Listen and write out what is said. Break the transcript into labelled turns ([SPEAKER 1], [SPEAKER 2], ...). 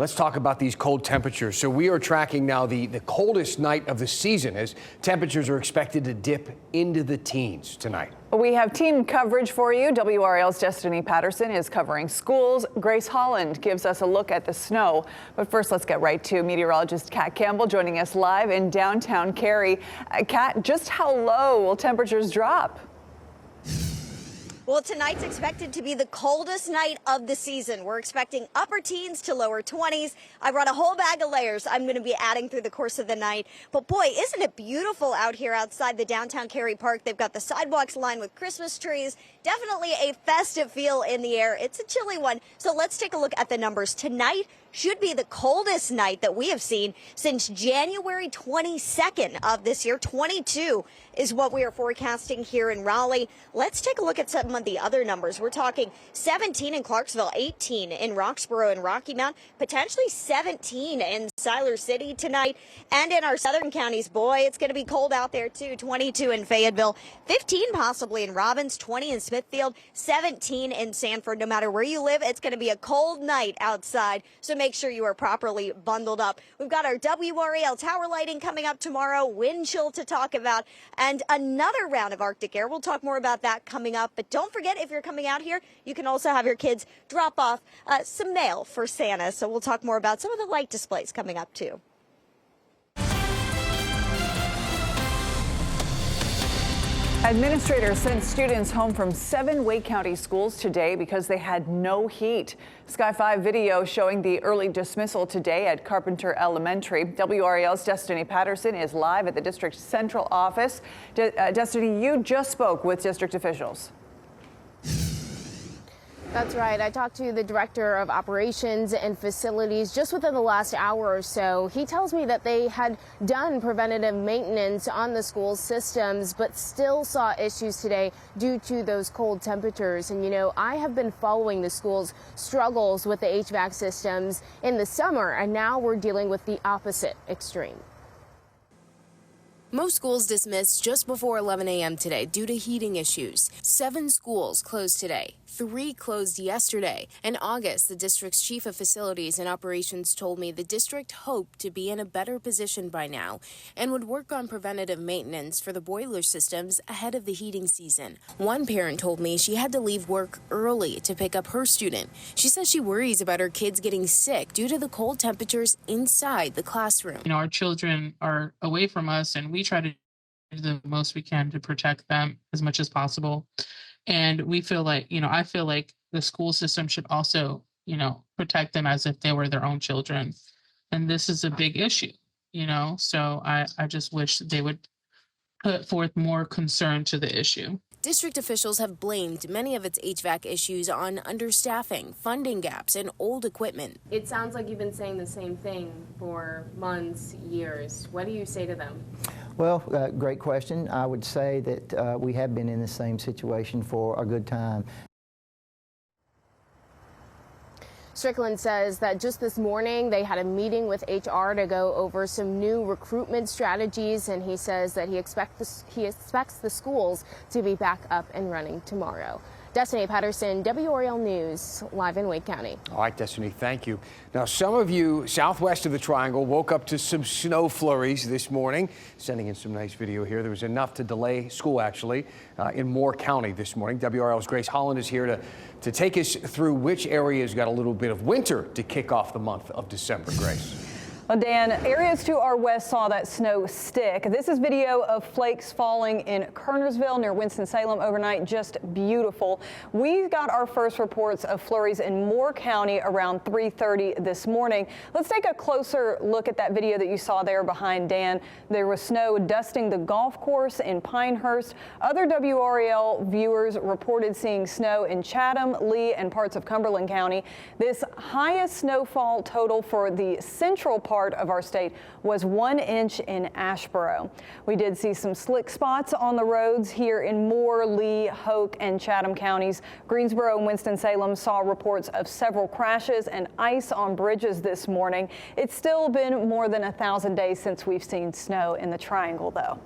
[SPEAKER 1] Let's talk about these cold temperatures. So we are tracking now the coldest night of the season as temperatures are expected to dip into the teens tonight.
[SPEAKER 2] We have team coverage for you. WRAL's Destiny Patterson is covering schools. Grace Holland gives us a look at the snow. But first, let's get right to meteorologist Kat Campbell joining us live in downtown Cary. Kat, just how low will temperatures drop?
[SPEAKER 3] Well, tonight's expected to be the coldest night of the season. We're expecting upper teens to lower 20s. I brought a whole bag of layers I'm going to be adding through the course of the night. But boy, isn't it beautiful out here outside the downtown Cary Park? They've got the sidewalks lined with Christmas trees. Definitely a festive feel in the air. It's a chilly one. So let's take a look at the numbers. Tonight should be the coldest night that we have seen since January 22nd of this year. 22 is what we are forecasting here in Raleigh. Let's take a look at some of the other numbers. We're talking 17 in Clarksville, 18 in Roxborough and Rocky Mount, potentially 17 in Siler City tonight. And in our southern counties, boy, it's going to be cold out there too. 22 in Fayetteville, 15 possibly in Robbins, 20 in Smithfield, 17 in Sanford. No matter where you live, it's going to be a cold night outside. So make sure you are properly bundled up. We've got our WRAL tower lighting coming up tomorrow, wind chill to talk about, and another round of Arctic air. We'll talk more about that coming up. But don't forget, if you're coming out here, you can also have your kids drop off some mail for Santa. So we'll talk more about some of the light displays coming up too.
[SPEAKER 2] Administrators sent students home from 7 Wake County schools today because they had no heat. Sky 5 video showing the early dismissal today at Carpenter Elementary. WRAL's Destiny Patterson is live at the district central office. Destiny, you just spoke with district officials.
[SPEAKER 4] That's right. I talked to the director of operations and facilities just within the last hour or so. He tells me that they had done preventative maintenance on the school's systems, but still saw issues today due to those cold temperatures. And, you know, I have been following the school's struggles with the HVAC systems in the summer, and now we're dealing with the opposite extreme.
[SPEAKER 5] Most schools dismissed just before 11 a.m. today due to heating issues. 7 schools closed today. 3 closed yesterday. In August, the district's chief of facilities and operations told me the district hoped to be in a better position by now and would work on preventative maintenance for the boiler systems ahead of the heating season. One parent told me she had to leave work early to pick up her student. She says she worries about her kids getting sick due to the cold temperatures inside the classroom.
[SPEAKER 6] You know, our children are away from us, and we try to do the most we can to protect them as much as possible. And we feel like, you know, I feel like the school system should also, you know, protect them as if they were their own children. And this is a big issue, you know, so I just wish they would put forth more concern to the issue.
[SPEAKER 5] District officials have blamed many of its HVAC issues on understaffing, funding gaps, and old equipment.
[SPEAKER 4] It sounds like you've been saying the same thing for months, years. What do you say to them?
[SPEAKER 7] Well, great question. I would say that we have been in the same situation for a good time.
[SPEAKER 4] Strickland says that just this morning they had a meeting with HR to go over some new recruitment strategies, and he says that he expects the schools to be back up and running tomorrow. Destiny Patterson, WRAL News, live in Wake County.
[SPEAKER 1] All right, Destiny, thank you. Now, some of you southwest of the Triangle woke up to some snow flurries this morning. Sending in some nice video here. There was enough to delay school, actually, in Moore County this morning. WRAL's Grace Holland is here to take us through which areas got a little bit of winter to kick off the month of December. Grace.
[SPEAKER 2] Well, Dan, areas to our west saw that snow stick. This is video of flakes falling in Kernersville near Winston-Salem overnight. Just beautiful. We got our first reports of flurries in Moore County around 3:30 this morning. Let's take a closer look at that video that you saw there behind Dan. There was snow dusting the golf course in Pinehurst. Other WRAL viewers reported seeing snow in Chatham, Lee, and parts of Cumberland County. This highest snowfall total for the central part of our state was 1 inch in Asheboro. We did see some slick spots on the roads here in Moore, Lee, Hoke, and Chatham counties. Greensboro and Winston-Salem saw reports of several crashes and ice on bridges this morning. It's still been more than 1,000 days since we've seen snow in the Triangle, though.